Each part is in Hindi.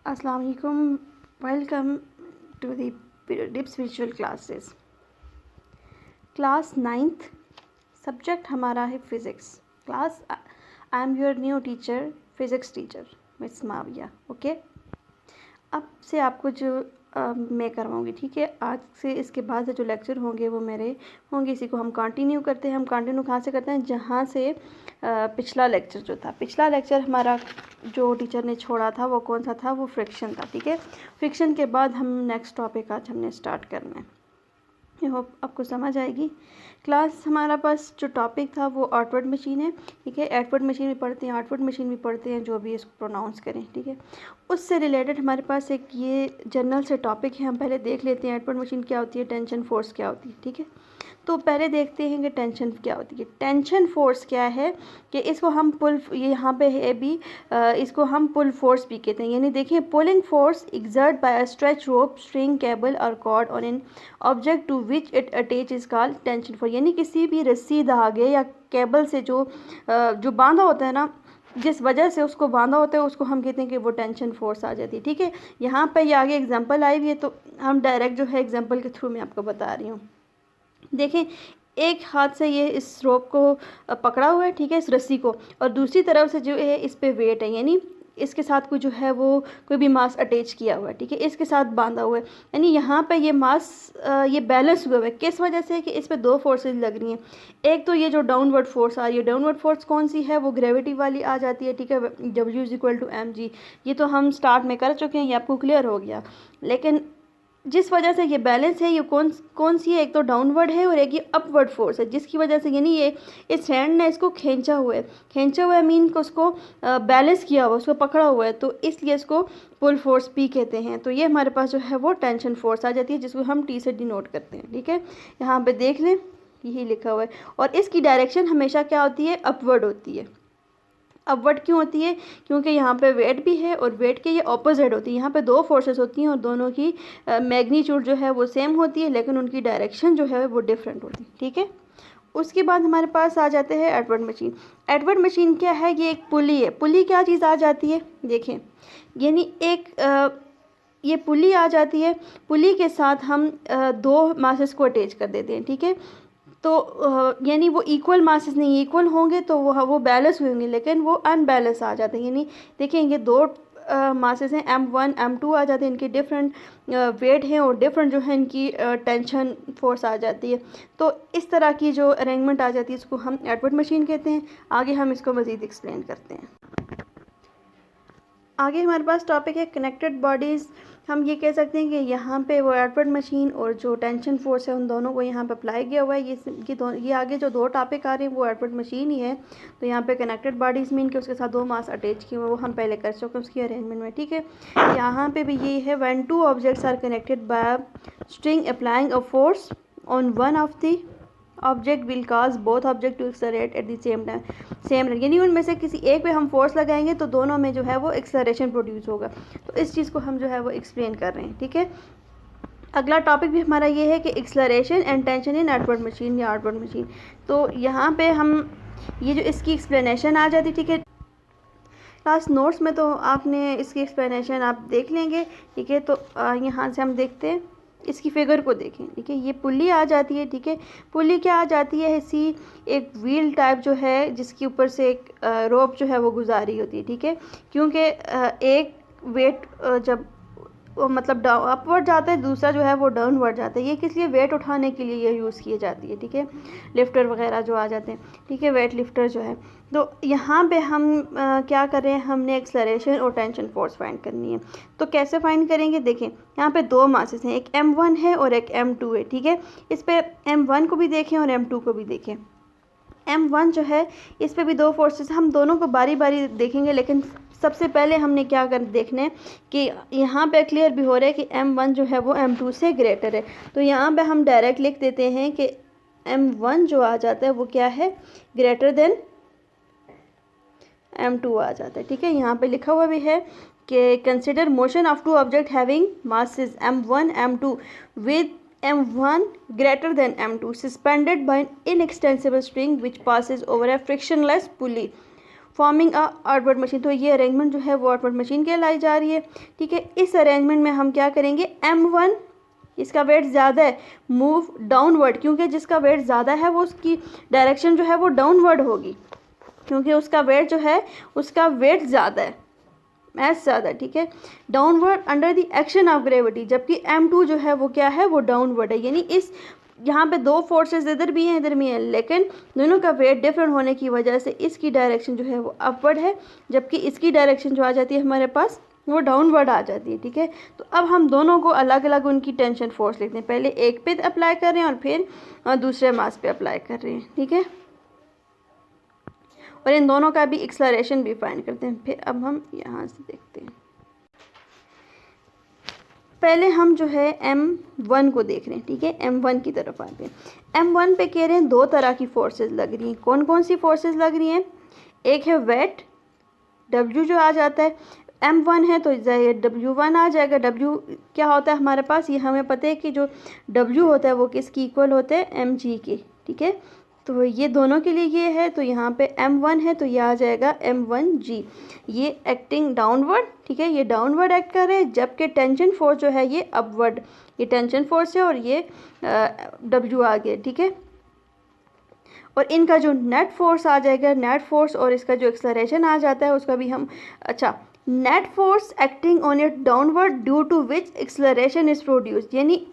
अस्सलाम वालेकुम। Welcome to the Dips visual classes. Class 9th, subject हमारा है physics. Class I am your new teacher, physics teacher miss Mavia. Okay, अब से आपको जो मैं करवाऊँगी, ठीक है। आज से इसके बाद से जो लेक्चर होंगे वो मेरे होंगे। इसी को हम कंटिन्यू करते हैं। हम कंटिन्यू कहाँ से करते हैं? जहाँ से पिछला लेक्चर जो था, पिछला लेक्चर हमारा जो टीचर ने छोड़ा था वो कौन सा था? वो फ्रिक्शन था, ठीक है। फ्रिक्शन के बाद हम नेक्स्ट टॉपिक आज हमने स्टार्ट करना है। आई होप आपको समझ आएगी। क्लास हमारा पास जो टॉपिक था वो आउटवर्ड मशीन है, ठीक है। आउटवर्ड मशीन भी पढ़ते हैं, आउटवर्ड मशीन भी पढ़ते हैं, जो भी इसको प्रोनाउंस करें, ठीक है। उससे रिलेटेड हमारे पास एक ये जनरल से टॉपिक है। हम पहले देख लेते हैं आउटवर्ड मशीन क्या होती है, टेंशन फोर्स क्या होती है, ठीक है। तो पहले देखते हैं कि टेंशन क्या होती है। टेंशन फोर्स क्या है कि इसको हम पुल, ये यहाँ पे है भी, इसको हम पुल फोर्स भी कहते हैं। यानी देखिए, pulling force exert by a stretch rope, string, cable और cord on an object to which it attach is called tension force. यानी किसी भी रस्सी, धागे या केबल से जो बांधा होता है ना, जिस वजह से उसको बांधा होता है, उसको हम कहते हैं कि वो टेंशन फोर्स आ जाती है, ठीक है। यहाँ पे ये आगे एग्जांपल आई हुई है, तो हम डायरेक्ट जो है एग्जांपल के थ्रू मैं आपको बता रही हूँ। देखें, एक हाथ से ये इस रोप को पकड़ा हुआ है, ठीक है, इस रस्सी को, और दूसरी तरफ से जो है इस पे वेट है, यानी इसके साथ कोई जो है वो कोई भी मास अटैच किया हुआ है, ठीक है, इसके साथ बांधा हुआ है। यानी यहाँ पे ये मास ये बैलेंस हुआ है। किस वजह से? कि इस पे दो फोर्सेस लग रही हैं। एक तो ये जो डाउनवर्ड फोर्स आ रही है, डाउनवर्ड फोर्स कौन सी है? वो ग्रेविटी वाली आ जाती है, ठीक है, W = mg। ये तो हम स्टार्ट में कर चुके हैं, ये आपको क्लियर हो गया। लेकिन जिस वजह से ये बैलेंस है, ये कौन सी है? एक तो डाउनवर्ड है और एक ये अपवर्ड फोर्स है, जिसकी वजह से यानी ये इस हैंड ने इसको खींचा हुआ है। खींचा हुआ है मीन को उसको बैलेंस किया हुआ, उसको पकड़ा हुआ है, तो इसलिए इसको पुल फोर्स पी कहते हैं। तो ये हमारे पास जो है वो टेंशन फोर्स आ जाती है, जिसको हम टी से डिनोट करते हैं, ठीक है। यहाँ पे देख लें, यही लिखा हुआ है। और इसकी डायरेक्शन हमेशा क्या होती है? अपवर्ड होती है। अपवर्ड क्यों होती है? क्योंकि यहाँ पे वेट भी है और वेट के ये ऑपोजिट होती है। यहाँ पे दो फोर्सेस होती हैं और दोनों की मैग्नीट्यूड जो है वो सेम होती है, लेकिन उनकी डायरेक्शन जो है वो डिफरेंट होती है, ठीक है। उसके बाद हमारे पास आ जाते हैं एडवर्ड मशीन। एडवर्ड मशीन क्या है? ये एक पुली है। पुली क्या चीज़ आ जाती है? देखें, यानी एक ये पुली आ जाती है। पुली के साथ हम दो मासेस को अटैच कर देते हैं, ठीक है। तो यानी वो इक्वल मासेस नहीं, इक्वल होंगे तो वो बैलेंस होंगे, लेकिन वो अनबैलेंस आ जाते हैं। यानी देखें, ये दो मासेस हैं, M1 M2 आ जाते हैं। इनके डिफरेंट वेट हैं और डिफरेंट जो है इनकी टेंशन फोर्स आ जाती है। तो इस तरह की जो अरेंजमेंट आ जाती है, इसको हम एडवर्ड मशीन कहते हैं। आगे हम इसको मज़ीद एक्सप्लेन करते हैं। आगे हमारे पास टॉपिक है कनेक्टेड बॉडीज़। हम ये कह सकते हैं कि यहाँ पे वो एडवर्ड मशीन और जो टेंशन फोर्स है उन दोनों को यहाँ पे अप्लाई किया हुआ है। ये आगे जो दो टॉपिक आ रहे हैं वो एडवर्ड मशीन ही है। तो यहाँ पे कनेक्टेड बॉडीज़ मीन कि उसके साथ दो मास अटैच किए हुए, वो हम पहले कर चुके हैं उसकी अरेंजमेंट में, ठीक है। यहाँ पे भी ये है, when two objects are connected by string applying a force on one of the object will cause both object to accelerate at the same time, same rate. यानी उनमें से किसी एक पे हम फोर्स लगाएंगे तो दोनों में जो है वो एक्सलरेशन प्रोड्यूस होगा। तो इस चीज़ को हम जो है वो एक्सप्लेन कर रहे हैं, ठीक है। अगला टॉपिक भी हमारा ये है कि acceleration and tension in outward machine या आउटवर्ड मशीन। तो यहाँ पे हम ये जो इसकी एक्सप्लेनेशन आ जाती, ठीक है। क्लास नोट्स में तो आपने इसकी एक्सप्लेनेशन आप देख लेंगे, ठीक है। तो यहाँ से हम देखते हैं, इसकी फिगर को देखें, ठीक है। ये पुली आ जाती है, ठीक है। पुली क्या आ जाती है? ऐसी एक व्हील टाइप जो है, जिसके ऊपर से एक रोप जो है वो गुजारी होती है, ठीक है। क्योंकि एक वेट जब मतलब अपवर्ड जाता है, दूसरा जो है वो डाउनवर्ड जाता है। ये किस लिए? वेट उठाने के लिए ये यूज़ की जाती है, ठीक है। लिफ्टर वगैरह जो आ जाते हैं, ठीक है, वेट लिफ्टर जो है। तो यहाँ पे हम क्या कर रहे हैं? हमने एक्सलरेशन और टेंशन फोर्स फाइंड करनी है। तो कैसे फाइंड करेंगे? देखें, यहाँ पे दो मासेस हैं, एक M1 है और एक M2 है, ठीक है। इस पे M1 को भी देखें और M2 को भी देखें। M1 जो है, इस पे भी दो फोर्सेस, हम दोनों को बारी बारी देखेंगे, लेकिन सबसे पहले हमने क्या कर देखना है कि यहाँ पे क्लियर भी हो रहा है कि M1 जो है वो M2 से ग्रेटर है। तो यहाँ पे हम डायरेक्ट लिख देते हैं कि M1 जो आ जाता है वो क्या है? ग्रेटर देन M2 आ जाता है, ठीक है। यहाँ पे लिखा हुआ भी है कि consider motion of two object having masses M1 M2 with M1 greater than M2 suspended by an inextensible string which passes over a frictionless pulley forming a upward machine. तो ये अरेंजमेंट जो है वो अपवर्ड मशीन कहलाई जा रही है, ठीक है। इस अरेंजमेंट में हम क्या करेंगे, M1 इसका वेट ज़्यादा है, मूव डाउनवर्ड, क्योंकि जिसका वेट ज़्यादा है वो उसकी डायरेक्शन जो है वो डाउनवर्ड होगी, क्योंकि उसका वेट जो है उसका वेट ज़्यादा है, मैथ ज़्यादा, ठीक है। Downward under the action of gravity, जबकि M2 जो है वो क्या है, वो डाउनवर्ड है। यानी इस यहाँ पे दो फोर्सेस इधर भी हैं इधर भी हैं, लेकिन दोनों का वेट डिफरेंट होने की वजह से इसकी डायरेक्शन जो है वो अपवर्ड है, जबकि इसकी डायरेक्शन जो आ जाती है हमारे पास वो डाउनवर्ड आ जाती है, ठीक है। तो अब हम दोनों को अलग अलग उनकी टेंशन फोर्स लिखते हैं, पहले एक पे अप्लाई कर रहे हैं और फिर दूसरे मास पे अप्लाई कर रहे हैं, ठीक है। और इन दोनों का भी एक्सलरेशन भी फाइंड करते हैं। फिर अब हम यहाँ से देखते हैं, पहले हम जो है M1 को देख रहे हैं, ठीक है। M1 की तरफ आते हैं। M1 पे कह रहे हैं दो तरह की फोर्सेस लग रही हैं। कौन कौन सी फोर्सेस लग रही हैं, एक है वेट W जो आ जाता है, M1 है तो W1 आ जाएगा। W क्या होता है हमारे पास, ये हमें पता है कि जो W होता है वो किसकी इक्वल होता है, mg के, ठीक है। तो ये दोनों के लिए ये है, तो यहाँ पे M1 है तो ये आ जाएगा M1g। ये एक्टिंग डाउनवर्ड, ठीक है, ये डाउनवर्ड एक्ट कर रहे हैं, जबकि टेंशन फोर्स जो है ये अपवर्ड, ये टेंशन फोर्स है और ये W आ गया, ठीक है। और इनका जो नेट फोर्स आ जाएगा, नेट फोर्स और इसका जो एक्सलरेशन आ जाता है उसका भी हम, अच्छा, net force acting on it downward due to which acceleration is produced, यानी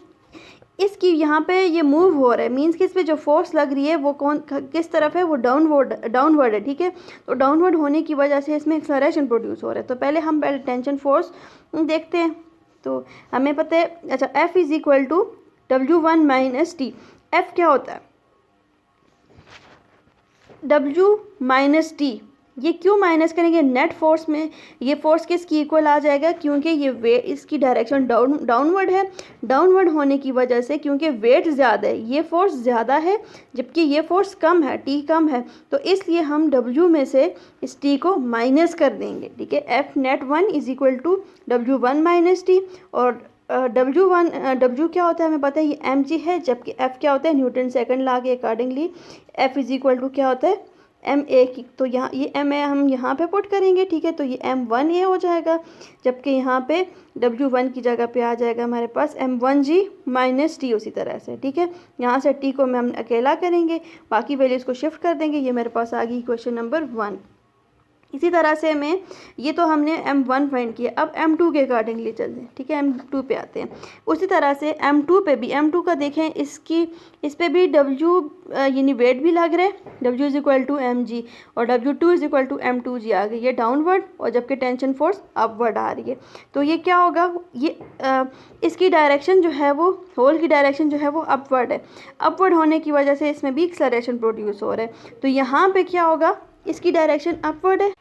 इसकी यहाँ पे ये मूव हो रहा है, मींस कि इस पे जो फोर्स लग रही है वो किस तरफ है, वो डाउनवर्ड है, ठीक है। तो डाउनवर्ड होने की वजह से इसमें एक्सलरेशन प्रोड्यूस हो रहा है। तो पहले हम टेंशन फोर्स देखते हैं। तो हमें पता है, अच्छा, F is equal to W1 minus T. F क्या होता है, W माइनस टी। ये क्यों माइनस करेंगे, नेट फोर्स में ये फोर्स किसकी इक्वल आ जाएगा, क्योंकि ये वेट इसकी डायरेक्शन डाउनवर्ड है, डाउनवर्ड होने की वजह से क्योंकि वेट ज़्यादा है, ये फोर्स ज़्यादा है जबकि ये फोर्स कम है, टी कम है, तो इसलिए हम W में से इस टी को माइनस कर देंगे, ठीक है। F net 1 is equal to W1 minus T, और W क्या होता है हमें पता है, ये mg है, जबकि F क्या होता है, न्यूटन सेकंड लॉ के accordingly F is equal to क्या होता है, MA की। तो यहाँ ये MA हम यहाँ पे पुट करेंगे, ठीक है। तो ये M1A हो जाएगा, जबकि यहाँ पे W1 की जगह पे आ जाएगा हमारे पास M1g माइनस टी, उसी तरह से, ठीक है। यहाँ से टी को हम अकेला करेंगे, बाकी वैल्यूज़ को शिफ्ट कर देंगे। ये मेरे पास आ गई क्वेश्चन नंबर 1। इसी तरह से मैं, ये तो हमने M1 फाइंड किया, अब M2 के अकॉर्डिंगली चलते हैं, ठीक है। M2 पे आते हैं। उसी तरह से M2 पे भी, M2 का देखें, इस पे भी W यानी वेट भी लग रहा है, W is equal to mg, और W2 is equal to M2g आ गई, ये डाउनवर्ड, और जबकि टेंशन फोर्स अपवर्ड आ रही है। तो ये क्या होगा, ये इसकी डायरेक्शन जो है वो, होल की डायरेक्शन जो है वो अपवर्ड है, अपवर्ड होने की वजह से इसमें भी एक्सलरेशन प्रोड्यूस हो रहा है। तो यहाँ पे क्या होगा, इसकी डायरेक्शन अपवर्ड है,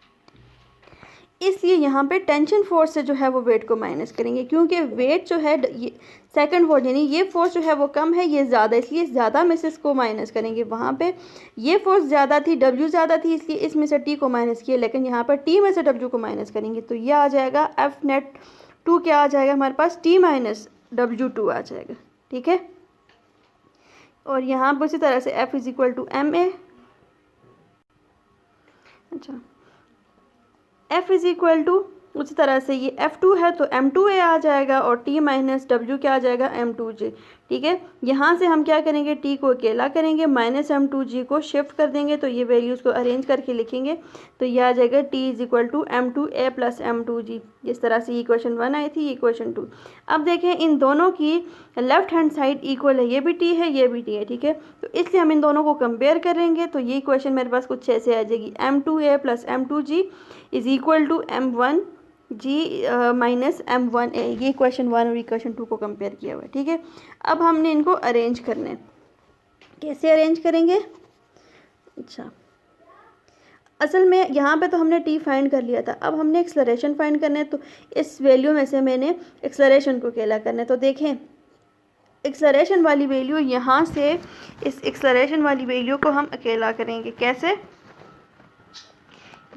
इसलिए यहाँ पे टेंशन फोर्स से जो है वो वेट को माइनस करेंगे, क्योंकि वेट जो है ये सेकंड फोर्स, यानी ये फोर्स जो है वो कम है, ये ज़्यादा, इसलिए ज़्यादा में से इसको माइनस करेंगे। वहाँ पे ये फोर्स ज़्यादा थी, W ज़्यादा थी, इसलिए इसमें से T को माइनस किया, लेकिन यहाँ पर T में से W को माइनस करेंगे। तो ये आ जाएगा F नेट 2 क्या आ जाएगा हमारे पास, T माइनस W2 आ जाएगा, ठीक है। और यहाँ पर उसी तरह से F is equal to MA, अच्छा, F इज इक्वल टू, उसी तरह से ये F2 है तो M2A आ जाएगा, और T माइनस W क्या आ जाएगा, M2G, ठीक है। यहाँ से हम क्या करेंगे, T को अकेला करेंगे, माइनस M2G को शिफ्ट कर देंगे, तो ये वैल्यूज़ को अरेंज करके लिखेंगे, तो ये आ जाएगा T is equal to M2A plus M2G। जिस तरह से ये क्वेश्चन 1 आई थी, ये क्वेश्चन 2। अब देखें, इन दोनों की लेफ्ट हैंड साइड इक्वल है, ये भी T है, ये भी T है, ठीक है। तो इसलिए हम इन दोनों को कंपेयर करेंगे, तो ये क्वेश्चन मेरे पास कुछ ऐसे आ जाएगी, M2A plus M2G is equal to M1G minus M1A। ये क्वेश्चन 1 और क्वेश्चन 2 को कंपेयर किया हुआ है, ठीक है। अब हमने इनको अरेंज करना है, कैसे अरेंज करेंगे, अच्छा, असल में यहाँ पे तो हमने T फाइंड कर लिया था, अब हमने एक्सलरेशन फाइंड करना है, तो इस वैल्यू में से मैंने एक्सलरेशन को अकेला करना है। तो देखें, एक्सलरेशन वाली वैल्यू, यहाँ से इस एक्सलरेशन वाली वैल्यू को हम अकेला करेंगे, कैसे,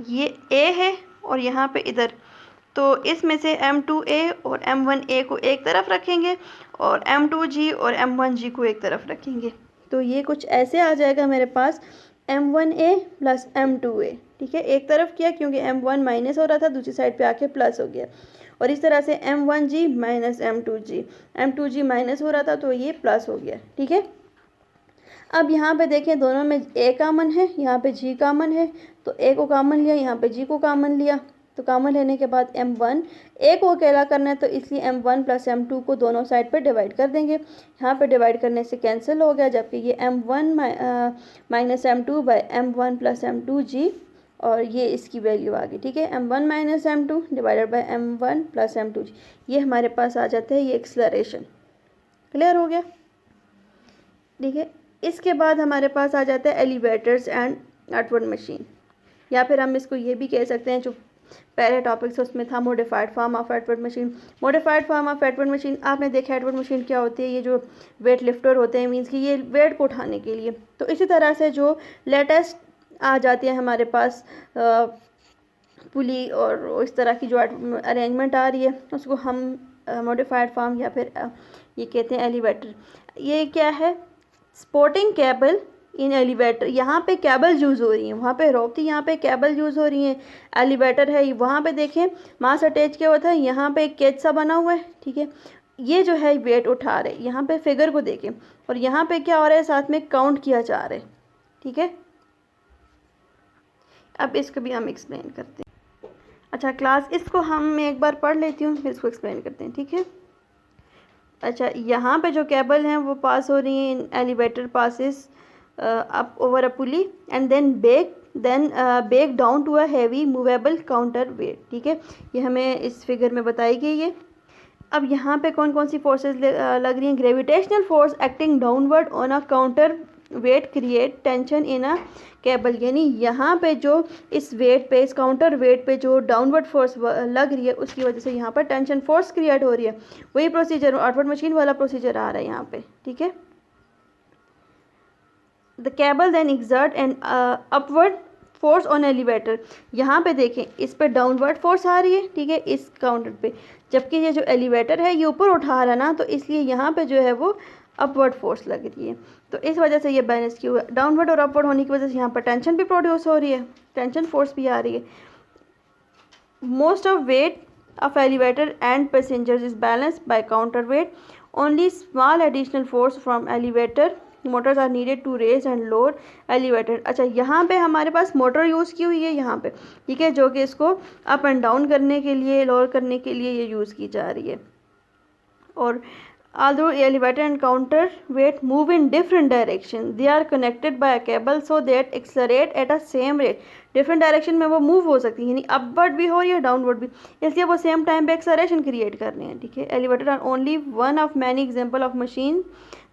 ये A है और यहाँ पे इधर, तो इसमें से M2A और M1A को एक तरफ रखेंगे और M2G और M1G को एक तरफ रखेंगे। तो ये कुछ ऐसे आ जाएगा मेरे पास m1a प्लस m2a, ठीक है। एक तरफ किया क्योंकि m1 माइनस हो रहा था, दूसरी साइड पे आके प्लस हो गया। और इस तरह से m1g माइनस m2g माइनस हो रहा था तो ये प्लस हो गया, ठीक है। अब यहाँ पे देखें दोनों में a कामन है, यहाँ पे g कामन है, तो a को कामन लिया, यहाँ पे g को कामन लिया। तो कामन लेने के बाद m1 a को अकेला करना है तो इसलिए m1 प्लस m2 को दोनों साइड पे डिवाइड कर देंगे। यहाँ पे डिवाइड करने से कैंसिल हो गया, जबकि ये m1 minus m2 by m1 plus m2g, और ये इसकी वैल्यू आ गई, ठीक है। m1 minus m2 divided by m1 plus m2g, ये हमारे पास आ जाता है ये एक्सलरेशन। क्लियर हो गया, ठीक है। इसके बाद हमारे पास आ जाता है एलिवेटर्स एंड अपवर्ड मशीन, या फिर हम इसको ये भी कह सकते हैं, जो पहले टॉपिक्स उसमें था modified form of upward machine. Modified form of upward machine आपने देखा, अपवर्ड मशीन क्या होती है, ये जो वेट लिफ्टर होते हैं, मीन्स कि ये वेट को उठाने के लिए। तो इसी तरह से जो लेटेस्ट आ जाती है हमारे पास पुली और इस तरह की जो अरेंजमेंट आ रही है, उसको हम मॉडिफाइड फॉर्म या फिर ये कहते हैं एलिवेटर। ये क्या है, सपोर्टिंग केबल इन एलिवेटर। यहाँ पे केबल यूज़ हो रही है, वहाँ पे रोप थी, यहाँ पे केबल यूज़ हो रही है। एलिवेटर है, वहाँ पे देखें मास अटैच किया हुआ था, यहाँ पे एक केज सा बना हुआ है, ठीक है। ये जो है वेट उठा रहे, यहाँ पे फिगर को देखें, और यहाँ पे क्या हो रहा है, साथ में काउंट किया जा रहा है, ठीक है। अब इसको भी हम एक्सप्लेन करते हैं। अच्छा क्लास, इसको हम एक बार पढ़ लेती हूँ, फिर इसको एक्सप्लेन करते हैं, ठीक है। अच्छा, यहाँ पे जो केबल हैं वो पास हो रही हैं, elevator passes up over a pulley and then back down to a heavy movable counter weight, ठीक है। ये हमें इस फिगर में बताई गई है। अब यहाँ पे कौन कौन सी फोर्सेस लग रही हैं, gravitational force acting downward on a counter wait create tension in a cable, यानी यहाँ पे जो इस वेट पे, इस काउंटर वेट पे जो डाउनवर्ड फोर्स लग रही है, उसकी वजह से यहाँ पर टेंशन फोर्स क्रिएट हो रही है। वही प्रोसीजर अपवर्ड मशीन वाला प्रोसीजर आ रहा है यहाँ पे, ठीक है। The cable then exert and upward force on elevator. यहाँ पे देखें, इस पे डाउनवर्ड फोर्स आ रही है, ठीक है, इस काउंटर पे, जबकि ये जो एलिवेटर है ये ऊपर उठा रहा है ना, तो इसलिए यहाँ पे जो है वो अपवर्ड फोर्स लग रही है। तो इस वजह से ये बैलेंस क्यों है, डाउनवर्ड और अपवर्ड होने की वजह से यहाँ पर टेंशन भी प्रोड्यूस हो रही है, टेंशन फोर्स भी आ रही है। Most of weight of elevator and passengers is balanced by counterweight. Only small additional force from elevator motors are needed to raise and lower elevator. अच्छा, यहाँ पे हमारे पास मोटर यूज़ की हुई है यहाँ पे, ठीक है, जो कि इसको अप एंड डाउन करने के लिए, लोअर करने के लिए ये यूज़ की जा रही है। और although elevator and counterweight move in different direction, they are connected by a cable so that accelerate at a same rate. Different direction में वो मूव हो सकती है, यानी अपवर्ड भी हो रही है, डाउनवर्ड भी, इसलिए वो सेम टाइम पे एक्सेलरेशन क्रिएट कर रहे हैं, ठीक है। Elevator are only one of many example of machine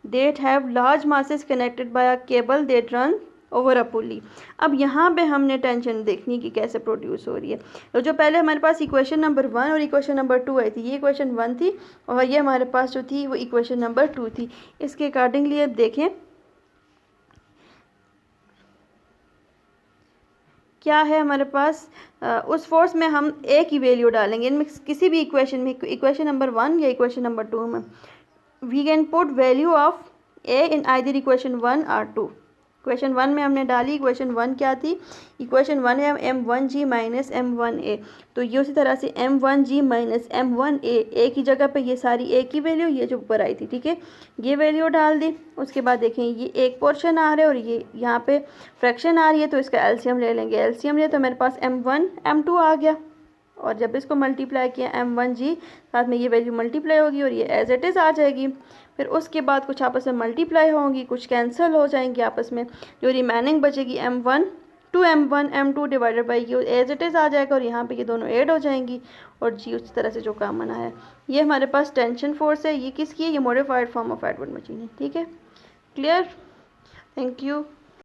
that have large masses connected by a cable that run over a pulley. अब यहाँ पे हमने टेंशन देखनी कि कैसे प्रोड्यूस हो रही है। तो जो पहले हमारे पास इक्वेशन नंबर 1 और इक्वेशन नंबर 2 आई थी, ये इक्वेशन 1 थी और ये हमारे पास जो थी वो इक्वेशन नंबर 2 थी। इसके अकॉर्डिंगली अब देखें क्या है हमारे पास, उस फोर्स में हम ए की वैल्यू डालेंगे, इनमें किसी भी इक्वेशन में, इक्वेशन नंबर 1 या इक्वेशन नंबर 2 में we can put value of A in either equation 1 और 2। इक्वेशन 1 में हमने डाली, इक्वेशन 1 क्या थी, इक्वेशन 1 है m1g माइनस m1a, तो ये उसी तरह से m1g माइनस m1a, ए की जगह पे ये सारी ए की वैल्यू ये जो ऊपर आई थी, ठीक है, ये वैल्यू डाल दी। उसके बाद देखें ये एक पोर्शन आ रहा है और ये यहाँ पे फ्रैक्शन आ रही है, तो इसका एलसीएम ले लेंगे, एलसीएम ले तो मेरे पास m1 m2 आ गया, और जब इसको मल्टीप्लाई किया m1g, साथ में ये वैल्यू मल्टीप्लाई होगी और ये एज इट इज़ आ जाएगी। फिर उसके बाद कुछ आपस में मल्टीप्लाई होंगी, कुछ कैंसिल हो जाएंगी आपस में, जो रिमेनिंग बचेगी m1 m1 m2 divided by ये एज इट इज़ आ जाएगा, और यहाँ पे ये दोनों ऐड हो जाएंगी और जी उस तरह से जो काम बना है। ये हमारे पास टेंशन फोर्स है, ये किसकी है, ये modified form of upward machine है, ठीक है। Clear, thank you.